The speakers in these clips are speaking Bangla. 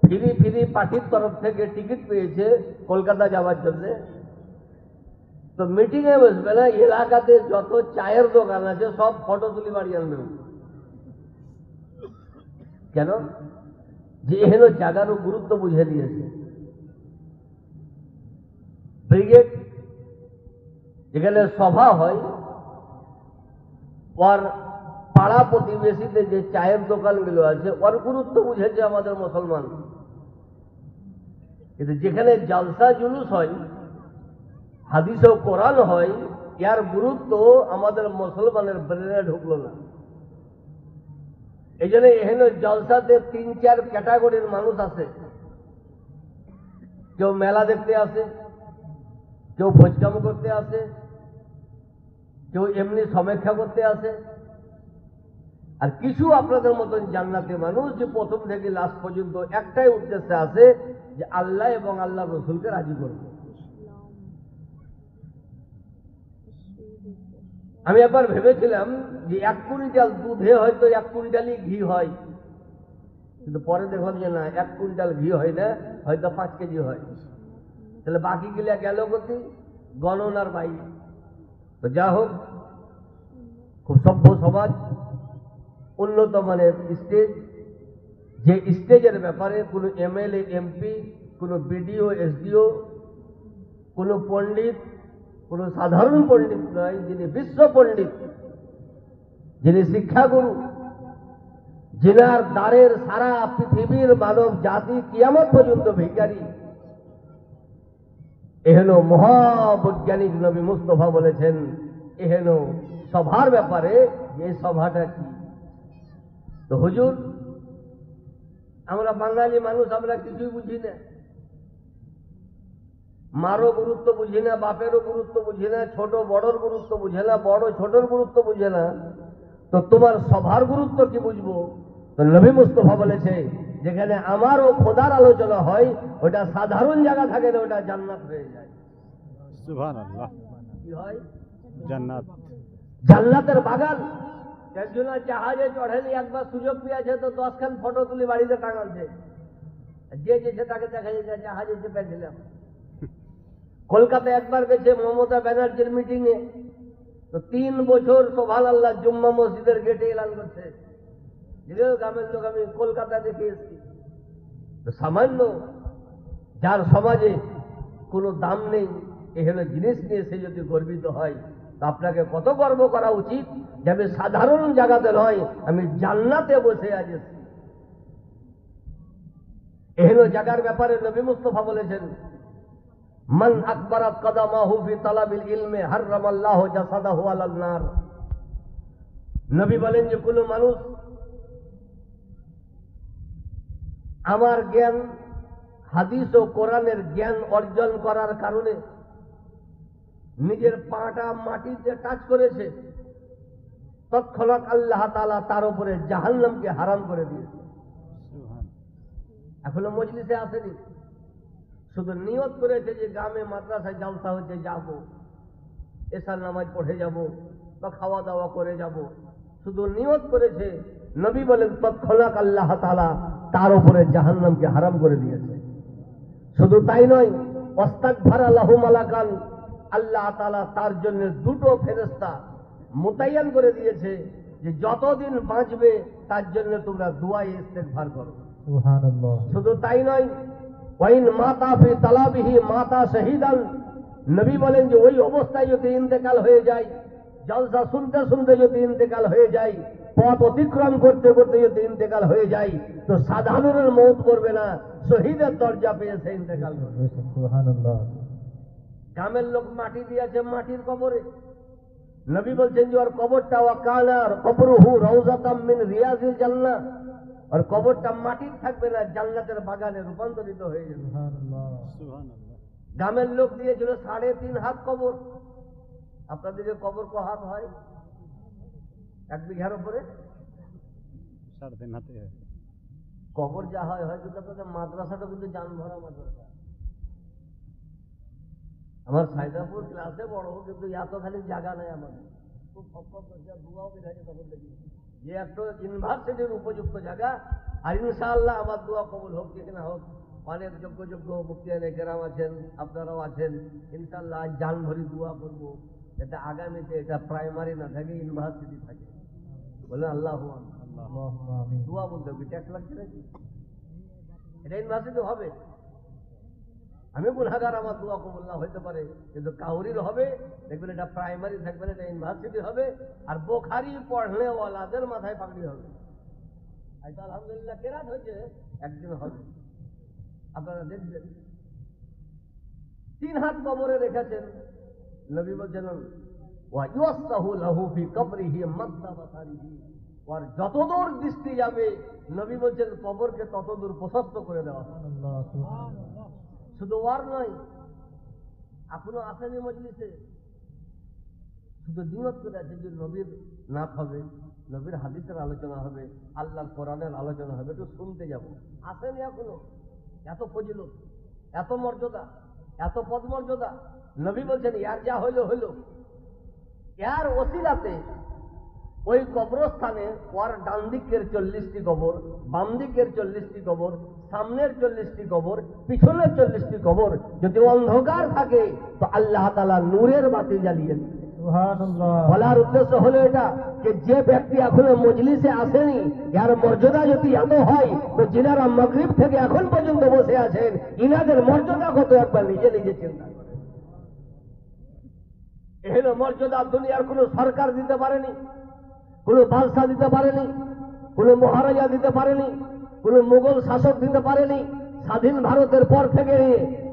ফিরি ফিরি পার্টির তরফ থেকে টিকিট পেয়েছে কলকাতা যাওয়ার জন্য। তো মিটিং এ বসবে না, এলাকাতে যত চায়ের দোকান আছে সব ফটো তুলি বাড়ি আনবে। কেন? যে এখানে জায়গারও গুরুত্ব বুঝে নিয়েছে। ব্রিগেড যেখানে সভা হয়, ওর পাড়া প্রতিবেশীতে যে চায়ের দোকানগুলো আছে ওর গুরুত্ব বুঝেছে আমাদের মুসলমান। কিন্তু যেখানে জালসা জুলুস হয়, হাদিস ও কোরআন হয়, এর গুরুত্ব আমাদের মুসলমানের ব্রেনে ঢুকলো না। এই জন্য এখানে জলসাতে 3-4 ক্যাটাগরির মানুষ আছে। কেউ মেলা দেখতে আসে, কেউ ভোজকাম করতে আসে, কেউ এমনি সমীক্ষা করতে আসে, আর কিছু আপনাদের মতন জান্নাতি মানুষ যে প্রথম থেকে লাস্ট পর্যন্ত একটাই উদ্দেশ্যে আসে যে আল্লাহ এবং আল্লাহ রসুলকে রাজি করবে। আমি একবার ভেবেছিলাম যে 1 কুইন্টাল দুধে হয়তো 1 কুইন্টালই ঘি হয়, কিন্তু পরে দেখলাম যে না, 1 কুইন্টাল ঘি হয় না, হয়তো 5 কেজি হয়। তাহলে বাকি গিলা গেল কোথায়? গণনার বাইরে। তো যা হোক, খুব সভ্য সমাজ, উন্নত মানের স্টেজ, যে স্টেজের ব্যাপারে কোনো এমএলএ এমপি, কোনো বিডিও এসডিও, কোনো পণ্ডিত, কোনো সাধারণ পণ্ডিত নয়, যিনি বিশ্ব পণ্ডিত, যিনি শিক্ষাগুরু, যিনার দ্বারের সারা পৃথিবীর মানব জাতি কিয়ামত পর্যন্ত ভিখারি, এহেন মহাবৈজ্ঞানিক নবী মুস্তফা বলেছেন এহেন সভার ব্যাপারে যে সভাটা কি। তো হুজুর, আমরা বাঙালি মানুষ, আমরা কিছুই বুঝি না। মারও গুরুত্ব বুঝি না, বাপেরও গুরুত্ব বুঝি না, ছোট বড়র গুরুত্ব বুঝে না, বড় ছোটর গুরুত্ব বুঝে না। তো তোমার সভার গুরুত্ব কি বুঝবো? তো নবী মুস্তফা বলেছে যেখানে আমার ও খোদার আলোচনা হয় ওটা সাধারণ জায়গা থাকে না, ওটা জান্নাত হয়ে যায়। সুবহানাল্লাহ। কি হয়? জান্নাত। জান্নাতের বাগান। একজন জাহাজে চড়েনি, একবার সুযোগ পেয়েছে তো 10 খান ফটো তুলে বাড়িতে টাঙাচ্ছে। যে যেছে তাকে দেখা যায় জাহাজে চেপে দিলাম। কলকাতায় একবার গেছে মমতা ব্যানার্জির মিটিং এ, তো 3 বছর সুবহানাল্লাহ জুম্মা মসজিদের গেটে এলান করছে যে গ্রামের লোক আমি কলকাতা দেখে এসেছি। তো সামান্য যার সমাজে কোনো দাম নেই, এখানে জিনিস নিয়ে সে যদি গর্বিত হয়, তা আপনাকে কত গর্ব করা উচিত যে আমি সাধারণ জায়গাতে নয়, আমি জান্নাতে বসে আছি। এহেন জায়গার ব্যাপারে নবী মুস্তফা বলেছেন মান আকবারাত কদামাহু ফি তালাবিল ইলমি হারামাল্লাহু জাসাদাহু আলান নার। নবী বলেন যে কোনো মানুষ আমার জ্ঞান, হাদিস ও কোরআনের জ্ঞান অর্জন করার কারণে নিজের পাটা মাটিতে টাচ করেছে, তৎক্ষণাৎ আল্লাহ তাআলা তার উপরে জাহান্নামকে হারাম করে দিয়েছে। এখনো মজলিসে আসেনি, শুধু নিয়ত করেছে যে গ্রামে মাদ্রাসায় জালসা হচ্ছে যাব, এশার নামাজ পড়ে যাব বা খাওয়া দাওয়া করে যাব, শুধু নিয়ত করেছে। নবী বলেন তৎক্ষণাৎ আল্লাহ তাআলা তার উপরে জাহান্নামকে হারাম করে দিয়েছে। শুধু তাই নয়, ওয়াস্তাগফারা লাহু মালাকান, আল্লাহ তাআলা তার জন্য 2টো ফেরেশতা মুতায়্যান করে দিয়েছে যে যতদিন বাঁচবে তার জন্য তোমরা দোয়া ইস্তেগফার করো। সুবহানাল্লাহ। শুধু তাই নয়, ওয়াইন মাতা ফি তালাবিহি মাতা শহীদান, নবী বলেন যে ওই অবস্থায় যদি ইন্তেকাল হয়ে যায়, জলসা শুনতে শুনতে যদি ইন্তেকাল হয়ে যায়, পথ অতিক্রম করতে করতে যদি ইন্তেকাল হয়ে যায়, তো সাধারণের মৌত করবে না, শহীদের দরজা পেয়ে সে ইন্তেকাল করবে। সুবহানাল্লাহ। গ্রামের লোক মাটি দিয়েছে মাটির কবরে, নবী বলছেন যে ওর কবরটা ওয়াকানা কবরুহু রাউযাতাম মিন রিয়াজিল জান্নাহ, আর কবরটা মাটির থাকবে না, জান্নাতের বাগানে রূপান্তরিত হয়ে যাবে। সুবহানাল্লাহ সুবহানাল্লাহ। গ্রামের লোক দিয়েছিল 3.5 হাত কবর। আপনাদের যে কবর ক হাত হয়? 1 বিঘার উপরে 3.5 হাতে হয়। কবর যা হয় হয়তো আপনাদের মাদ্রাসাটা কিন্তু জান ভরা মাদ্রাসা। আমার সাইদাপুর ক্লাসে বড় হোক, কিন্তু এত খালি জায়গা নেই আমাদের। খুব দুয়াও বেড়েছে তখন দেখি যে একটা ইউনিভার্সিটির উপযুক্ত জায়গা আর ইনশাআল্লাহ আমার দোয়া কবুল হোক কি না হোক, অনেক যোগ্য যোগ্য মুফতিয়ানে কেরাম আছেন, আপনারাও আছেন, ইনশাআল্লাহ আজ জান ভরি দোয়া করবো যাতে আগামীতে এটা প্রাইমারি না থাকে, ইউনিভার্সিটি থাকে। বলেন আল্লাহ দোয়া বলতে হবে, ট্যাক্স লাগছে নাকি? এটা ইউনিভার্সিটি হবে। আমি গুনাহগার, আমার দোয়া কবুল না হইতে পারে, কিন্তু কাউরির হবে, দেখবেন এটা প্রাইমারি থাকবে না, এটা ইউনিভার্সিটি হবে। আর বোখারি পড়নেওয়ালাদের মাথায় পাগড়ি হবে। আজ আলহামদুলিল্লাহ কেরাত হয়েছে, একদিন হবে, আপনারা দেখবেন। 3 হাত কবরে রেখেছেন, নবী বলছেন ওয়া ইউসাহু লাহু ফি কবরিহি মাদ্দা বাসারিহি, আর যতদূর দৃষ্টি যাবে নবী বলছেন কবরকে ততদূর প্রশস্ত করে দেওয়া হবে। শুধু ওয়ার নয়, এখনো আসেনি মজলিসে, শুধু নিয়ত করে আছে যে নবীর নাত হবে, নবীর হাদিসের আলোচনা হবে, আল্লাহর কোরআনের আলোচনা হবে, একটু শুনতে যাব। আসেনি এখনো। এত ফজিলত, এত মর্যাদা, এত পদ মর্যাদা। নবী বলছেন ইয়ার যা হইল হইল, ইয়ার ওসিলাতে ওই কবরস্থানে ওর ডান দিকের 40টি কবর, বাম দিকের 40টি কবর, সামনের 40টি কবর, পিছনের 40টি কবর যদি অন্ধকার থাকে তো আল্লাহ তাআলা নূরের বাতি জ্বালিয়ে দিবে। বলার উদ্দেশ্য হলো এটা যে ব্যক্তি এখনো মজলিসে আসেনি, যার মর্যাদা যদি এত হয়, তো যিনারা মাগরিব থেকে এখন পর্যন্ত বসে আছেন, ইনাদের মর্যাদা কত একবার নিজে নিজে চিন্তা করেন। এহেন মর্যাদা দুনিয়ার কোন সরকার দিতে পারেনি, কোন বাদশা দিতে পারেনি, কোন মহারাজা দিতে পারেনি, কোন মুঘল শাসক দিতে পারেনি। স্বাধীন ভারতের পর থেকে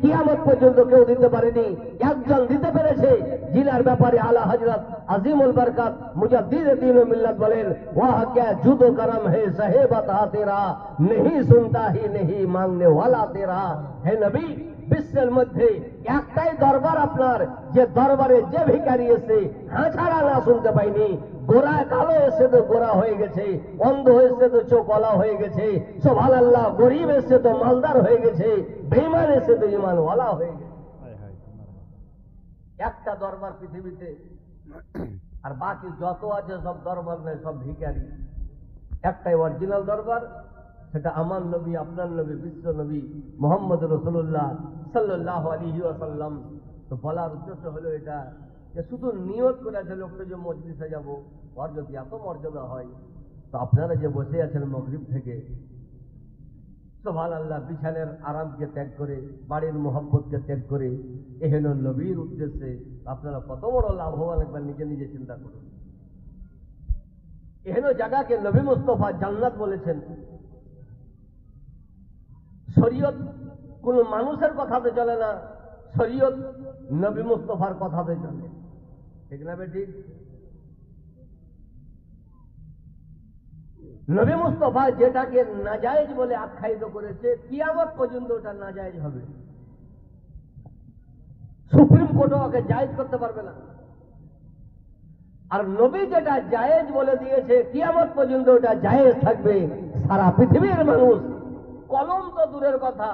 কিয়ামত পর্যন্ত কেউ দিতে পারেনি। একজন দিতে পেরেছে, জিনার ব্যাপারে আলা হযরত আজিমুল বরকত মুজাদ্দিদ দ্বীন ও মিল্লাত বলেন, ওয়াহ ক্যা জুদ ও করম হে সাহেবা তা তেরা, नहीं सुनता ही नहीं मांगने वाला तेरा। হে নবী, বিশ্বের মধ্যে একটাই দরবার আপনার, যে দরবারে যে ভিখারি এসে হ্যাঁ ছাড়া না শুনতে পাইনি। গোরা কালো এসে তো গোরা হয়ে গেছে, অন্ধ এসে তো চোখ ওয়ালা হয়ে গেছে, সুবহানাল্লাহ, গরিব এসে তো মালদার হয়ে গেছে, বেঈমান এসে তো ঈমানওয়ালা হয়ে গেছে। একটা দরবার পৃথিবীতে, আর বাকি যত আছে সব দরবার নয়, সব ভিখারি। একটাই অরিজিনাল দরবার, সেটা আমার নবী, আপনার নবী, বিশ্ব নবী মুহাম্মদ রাসূলুল্লাহ সাল্লাল্লাহু আলাইহি ওয়াসাল্লাম। তো বলার উদ্দেশ্য হলো এটা যে শুধু নিয়ত করে আছে লোকটা যে মজলিসে যাব, আর যদি এত মর্যাদা হয়, তো আপনারা যে বসে আছেন মাগরিব থেকে, সুবহানাল্লাহ, বিছানের আরামকে ত্যাগ করে, বাড়ির মোহাব্বতকে ত্যাগ করে এহেন নবীর উদ্দেশ্যে আপনারা কত বড় লাভবান একবার নিজে নিজে চিন্তা করুন। এহেন জায়গাকে নবী মুস্তাফা জান্নাত বলেছেন। শরীয়ত কোন মানুষের কথাতে চলে না, শরীয়ত নবী মুস্তাফার কথাতে চলে, ঠিক না বেঠিক? নবী মুস্তাফা যেটাকে নাজায়েজ বলে আখ্যায়িত করেছে, কিয়ামত পর্যন্ত ওটা নাজায়েজ হবে। সুপ্রিম কোর্টও ওকে জায়েজ করতে পারবে না। আর নবী যেটা জায়েজ বলে দিয়েছে, কিয়ামত পর্যন্ত ওটা জায়েজ থাকবে। সারা পৃথিবীর মানুষ, কলম তো দূরের কথা,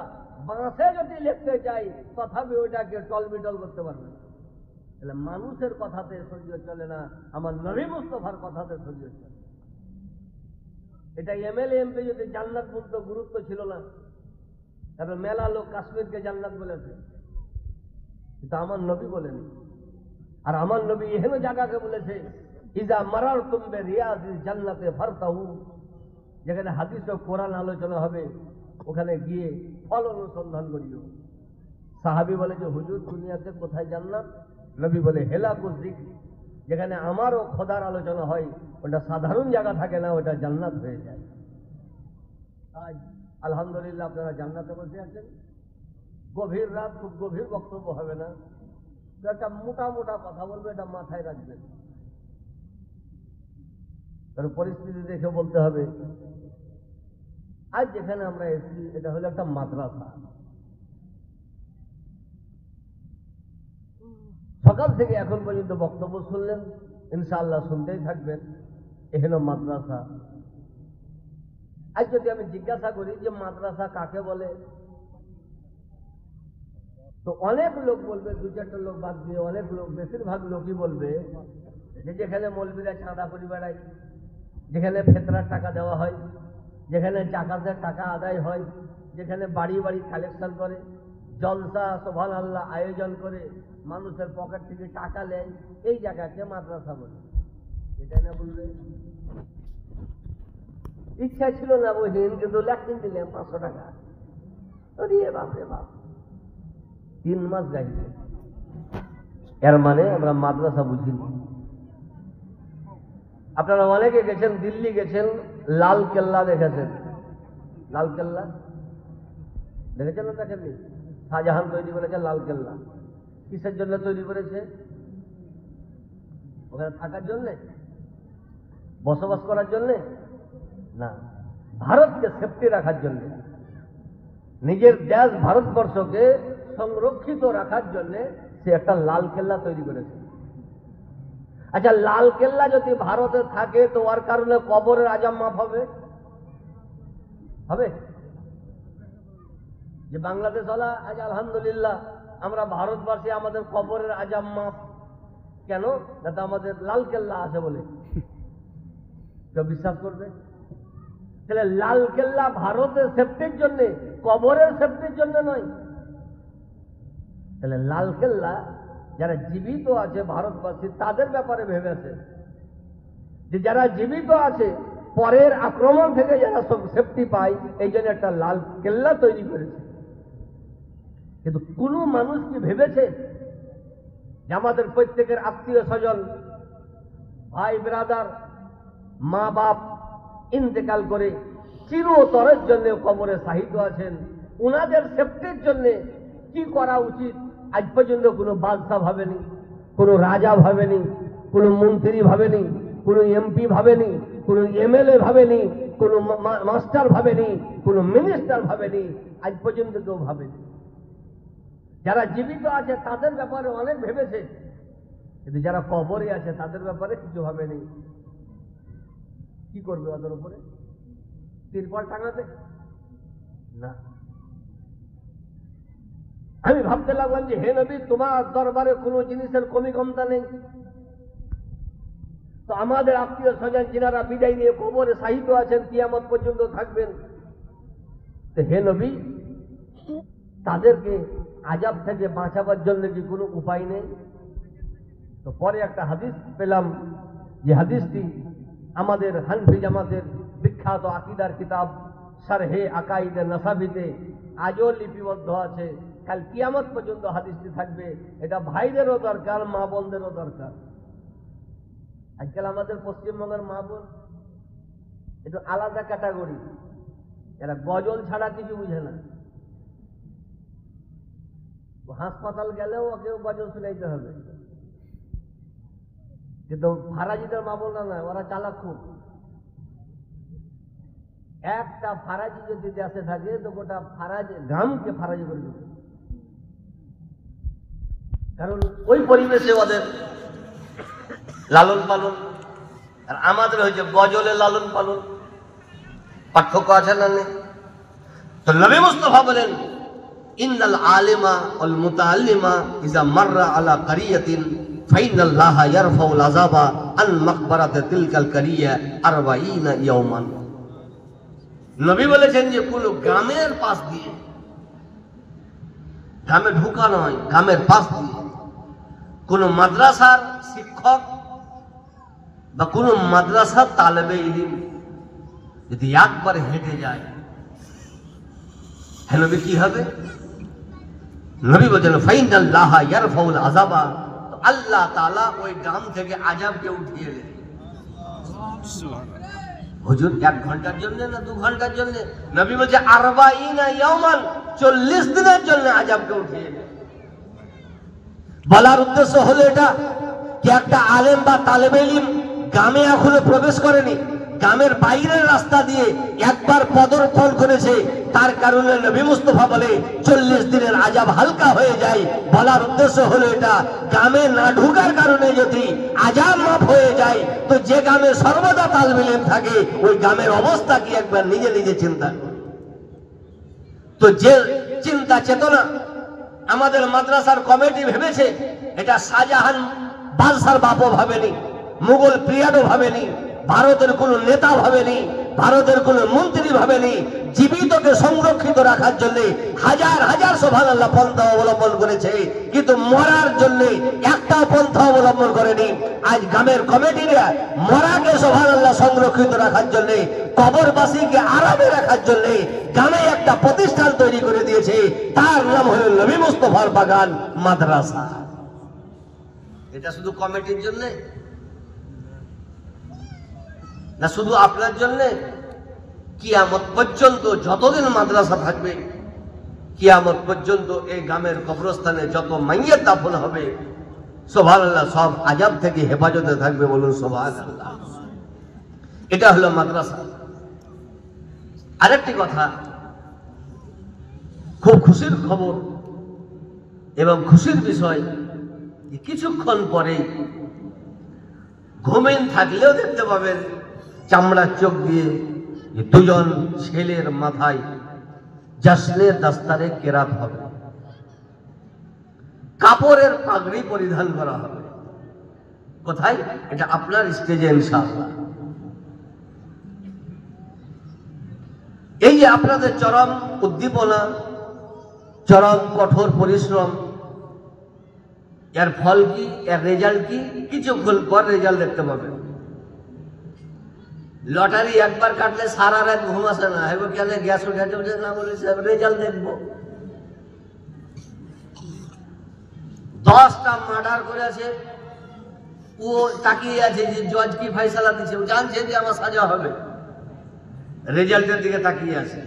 বাঁশে যদি লিখতে চাই তথাপি ওইটাকে টলবিটল করতে পারবে না। তাহলে মানুষের কথাতে শরীয়ত চলে না, আমার নবী মুস্তাফার কথাতে শরীয়ত চলে। এটা এমএলএ এমপি যদি জান্নাত বলতো গুরুত্ব ছিল না, তারপরে মেলা লোক কাশ্মীরকে জান্নাত বলেছে, কিন্তু আমার নবী বলেন। আর আমার নবী এহেন জায়গাকে বলেছে, ইজা মারারতুম বিরিয়াজিল জান্নাতে ফারতাহু, যেখানে হাদিস ও কোরআন আলোচনা হবে ওখানে গিয়ে ফল অনুসন্ধান করিও। সাহাবী বলে যে হুজুর দুনিয়াতে কোথায় জান্নাত? নবী বলে হেলাকুল যিকর, যেখানে আমারও খোদার আলোচনা হয়, ওটা সাধারণ জায়গা থাকে না, ওটা জান্নাত হয়ে যায়। আজ আলহামদুলিল্লাহ আপনারা জান্নাতে বসে আছেন। গভীর রাত, খুব গভীর বক্তব্য হবে না, তো একটা মোটা মোটা কথা বলবে, এটা মাথায় রাখবেন। কারণ পরিস্থিতি দেখে বলতে হবে। আজ যেখানে আমরা এসেছি এটা হলো একটা মাদ্রাসা। সকাল থেকে এখন পর্যন্ত বক্তব্য শুনলেন, ইনশাআল্লাহ শুনতেই থাকবেন। এহেন মাদ্রাসা। আজ যদি আমি জিজ্ঞাসা করি যে মাদ্রাসা কাকে বলে, তো অনেক লোক বলবে, 2-4টা লোক বাদ দিয়ে অনেক লোক, বেশিরভাগ লোকই বলবে যে যেখানে মৌলবীরা চাঁদা করে বেড়ায়, যেখানে ফেতরার টাকা দেওয়া হয়, যেখানে জাকাতের টাকা আদায় হয়, যেখানে বাড়ি বাড়ি কালেকশন করে, জলসা সুবহানাল্লাহ আয়োজন করে, মানুষের পকেট থেকে টাকা নেয়, এই জায়গাকে মাদ্রাসা বলে। এটা না বলবে? ইচ্ছা ছিল না বহিন, কিন্তু লেখেন দিলেন 500 টাকা। আরে বাপরে বাপ, 3 মাস যাইবে। এর মানে আমরা মাদ্রাসা বুঝিনি। আপনারা অনেকে গেছেন, দিল্লি গেছেন, লাল কেল্লা দেখেছেন। লাল কেল্লা দেখেছেন না? দেখেননি? শাহজাহান তৈরি করেছে লাল কেল্লা। কিসের জন্য তৈরি করেছে? ওখানে থাকার জন্যে, বসবাস করার জন্যে না, ভারতকে সেফটি রাখার জন্য, নিজের দেশ ভারতবর্ষকে সংরক্ষিত রাখার জন্য সে একটা লাল কেল্লা তৈরি করেছে। আচ্ছা, লাল কেল্লা যদি ভারতে থাকে তো ওর কারণে কবরের আজাব মাফ হবে? হবে? যে বাংলাদেশ ওলা আজ আলহামদুলিল্লাহ আমরা ভারতবাসী, আমাদের কবরের আজাব মাফ কেন? যাতে আমাদের লাল কেল্লা আছে বলে। কেউ বিশ্বাস করবে? তাহলে লাল কেল্লা ভারতের সেফটির জন্য, কবরের সেফটির জন্য নয়। তাহলে লাল কেল্লা যারা জীবিত আছে ভারতবাসী তাদের ব্যাপারে ভেবেছে যে যারা জীবিত আছে পরের আক্রমণ থেকে যারা সব সেফটি পায়, এই জন্য একটা লাল কেল্লা তৈরি করেছে। কিন্তু কোনো মানুষ কি ভেবেছে যে আমাদের প্রত্যেকের আত্মীয় স্বজন, ভাই ব্রাদার, মা বাপ ইন্তেকাল করে চিরতরের জন্য কবরে সাহিত্য আছেন, উনাদের সেফটির জন্য কি করা উচিত আজ পর্যন্ত কোনো বাদশাহ ভাবেনি, কোনো রাজা ভাবেনি, কোনো মন্ত্রী ভাবেনি, কোনো এমপি ভাবেনি, কোনো এমএলএ ভাবেনি, কোনো মাস্টার ভাবেনি, কোনো মিনিস্টার ভাবেনি, আজ পর্যন্ত কেউ ভাবেনি। যারা জীবিত আছে তাদের ব্যাপারে অনেক ভেবেছে, কিন্তু যারা কবরে আছে তাদের ব্যাপারে কিছু ভাবেনি। কি করবে ওদের উপরে? তিরপল টাঙাতে না। আমি ভাবতে লাগলাম যে হে নবী, তোমার দরবারে কোনো জিনিসের কমি কমতা নেই, তো আমাদের আত্মীয় স্বজন যিনারা বিদায় নিয়ে কবরে সাহিত্য আছেন, কিয়ামত পর্যন্ত থাকবেন, তো হে নবী তাদেরকে আযাব থেকে বাঁচাবার জন্য কি কোনো উপায় নেই? তো পরে একটা হাদিস পেলাম, যে হাদিসটি আমাদের হানফি জামাতের বিখ্যাত আকীদার কিতাব শারহে আকাইদে নাসাবিতে আজও লিপিবদ্ধ আছে। কাল কিয়ামত পর্যন্ত হাদিসটি থাকবে। এটা ভাইদেরও দরকার, মা বোনদেরও দরকার। আজকাল আমাদের পশ্চিমবঙ্গের মা বোন একটু আলাদা ক্যাটাগরি, এরা গজল ছাড়া কিছু বুঝে না। হাসপাতাল গেলেও ওকেও গজল শুনাইতে হবে, কিন্তু ফারাজিদের মা বোনরা না, ওরা চালাক খুব। একটা ফারাজি যদি দেশে থাকে তো গোটা ফারাজি গ্রামকে ফারাজি করে দেবে, কারণ ওই পরিবেশে ওদের লালন পালন। আর আমাদের হয়েছে গজলে লালন পালন। পার্থক্য আছে না নেই? তো নবী মুস্তাফা বলেন, ইন্নাল আলিমা ওয়াল মুতাআল্লিমা ইযা মাররা আলা কারিয়াতিন ফাইনাল্লাহা ইয়ারফাউল আযাবা আন মাকবারাতি তিলকাল কারিয়া 40 ইয়াওমান। নবী বলেছেন যে কোন গ্রামের পাশ দিয়ে, গ্রামে ঢুকা নয়, গ্রামের পাশ দিয়ে কোন মাদ্রাসার শিক্ষক বা কোন মাদ্রাসার তালেবে ইলম যদি একবার হেঁটে যায়, হ্যাঁ নবী কি হবে? নবী বলেন ফাইনাল্লাহা ইয়ারফাউল আযাবা, তো আল্লাহ তাআলা ওই গ্রাম থেকে আযাবকে উঠিয়ে নেন। হুজুর 1 ঘন্টার জন্য না 2 ঘন্টার জন্য? নবী বলছে 40 ইয়াওমান, 40 দিনের জন্য আযাবকে উঠিয়ে নেন। বলার উদ্দেশ্য হলো এটা যে একটা আলেম বা তালেবে ইলম গ্রামে এখনো প্রবেশ করেনি, গ্রামের বাইরের রাস্তা দিয়ে একবার পদার্পণ করেছে, তার কারণে নবী মুস্তাফা বলে 40 দিনের আযাব হালকা হয়ে যায়। বলার উদ্দেশ্য হলো এটা, গ্রামে না ঢুকার কারণে যদি আযাব মাফ হয়ে যায়, তো যে গ্রামে সর্বদা তালেবে ইলম থাকে ওই গ্রামের অবস্থা কি একবার নিজে নিজে চিন্তা করুন। তো যে চিন্তা চেতনা আমাদের মাদ্রাসার কমিটি ভেবেছে, এটা শাহজাহান বাদশার বাপও ভাবেনি, মুঘল পিরিয়ডও ভাবেনি, ভারতের কোন নেতা ভাবেনি, ভারতের কোন মন্ত্রী ভাবেনি জীবিতকে সংরক্ষিত রাখার জন্য হাজার হাজার সুবহানাল্লাহ পন্থা অবলম্বন করেছে, কিন্তু মরার জন্য একটা পন্থা অবলম্বন করেনি। আজ গ্রামের কমিটিরা মরাকে সুবহানাল্লাহ সংরক্ষিত রাখার জন্য, কবরবাসীকে আরামে রাখার জন্য গ্রামে একটা প্রতিষ্ঠান তৈরি করে দিয়েছে, তার নাম হলো নবী মুস্তাফার বাগান মাদ্রাসা। এটা শুধু কমিটির জন্য না, শুধু আপনার জন্য, কিয়ামত পর্যন্ত যতদিন মাদ্রাসা থাকবে, কিয়ামত পর্যন্ত এই গ্রামের কবরস্থানে যত মাইয়াত দাফন হবে সুবহানাল্লাহ সব আযাব থেকে হেফাজতে থাকবে, বলুন সুবহানাল্লাহ। এটা হলো মাদ্রাসা। আরেকটি কথা, খুব খুশির খবর এবং খুশির বিষয়, কিছুক্ষণ পরে ঘুমেন থাকলেও দেখতে পাবেন চামড়ার চোখ দিয়ে দুজন ছেলের মাথায় জাসনের দাস্তারে কেরাত হবে, কাপড়ের পাগড়ি পরিধান করা হবে। কোথায়? এটা আপনার স্টেজে ইনশাআল্লাহ। এই যে আপনাদের চরম উদ্দীপনা, চরম কঠোর পরিশ্রম, এর ফল কি, এর রেজাল্ট কি? কিছুক্ষণ পর রেজাল্ট দেখতে পাবেন। লটারি একবার কাটলে সারা রাত ঘুম আসে না, এবার কেন গ্যাস উঠে না বলে রেজাল্ট দেখবো। 10টা মার্ডার করেছে, ও তাকিয়ে আছে যে জজ কি ফয়সালা দিচ্ছে, ও জানছে যে আমার সাজা হবে, রেজাল্টের দিকে তাকিয়ে আছে।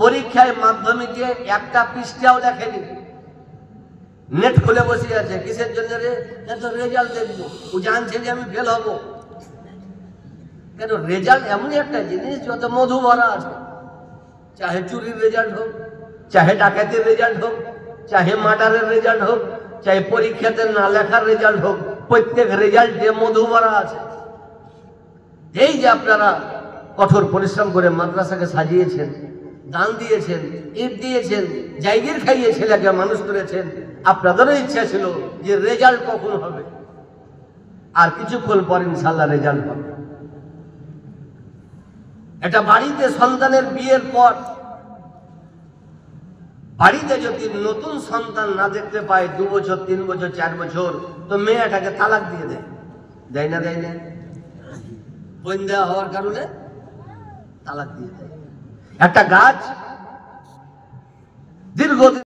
পরীক্ষায় মাধ্যমিকে একটা পৃষ্ঠাও লেখেনি, নেট খুলে বসে আছে। কিসের জন্য রে? এত রেজাল্ট দেখবো। ও জানছে যে আমি ফেল হবো। কেন? রেজাল্ট এমনই একটা জিনিস যত মধু ভরা আছে। চাহে চুরির রেজাল্ট হোক, চাহে ডাকাতির রেজাল্ট হোক, চাহে মার্ডারের রেজাল্ট হোক, চাহে পরীক্ষাতে না লেখার রেজাল্ট হোক, প্রত্যেক রেজাল্টে মধু ভরা আছে। এই যে আপনারা কঠোর পরিশ্রম করে মাদ্রাসাকে সাজিয়েছেন, দান দিয়েছেন, ইট দিয়েছেন, জায়গির খাইয়ে ছেলেকে মানুষ করেছেন, আপনাদেরও ইচ্ছা ছিল যে রেজাল্ট কখন হবে। আর কিছুক্ষণ পর ইনশাআল্লাহ রেজাল্ট হবে। এটা বাড়িতে সন্তানের বিয়ের পর বাড়িতে যদি নতুন সন্তান না দেখতে পায় 2 বছর, 3 বছর, 4 বছর, তো মেয়েটাকে তালাক দিয়ে দেয়। দেয় না? দেয় না? বোন দেওয়া হওয়ার কারণে তালাক দিয়ে দেয়। একটা গাছ দীর্ঘদিন